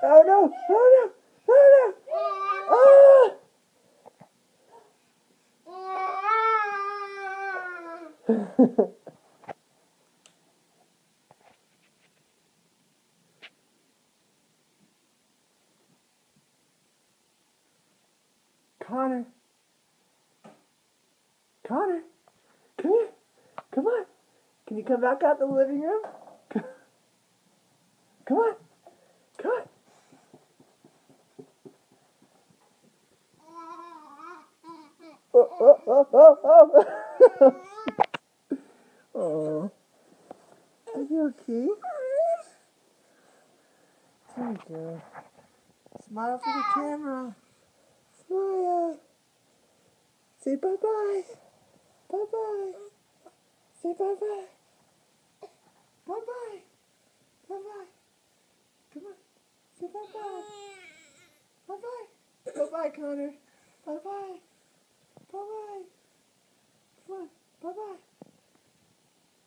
Oh no! Oh no! Oh no! Oh! Connor. Connor. Come here. Come on. Can you come back out the living room? Come on. Come on. Oh. Oh. Are you okay? There you go. Smile for the camera. Smile. Say bye-bye. Bye-bye. Say bye-bye. Bye-bye. Bye-bye. Come on. Say bye-bye. Bye-bye. Bye-bye, Connor. Bye-bye. Bye-bye. Come on. Bye-bye.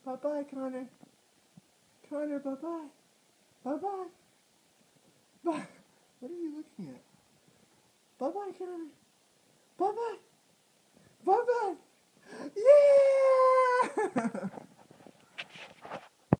Bye-bye, Connor. Connor, bye-bye. Bye-bye. Bye. What are you looking at? Bye-bye, Connor. Bye-bye. Bye-bye. Yeah!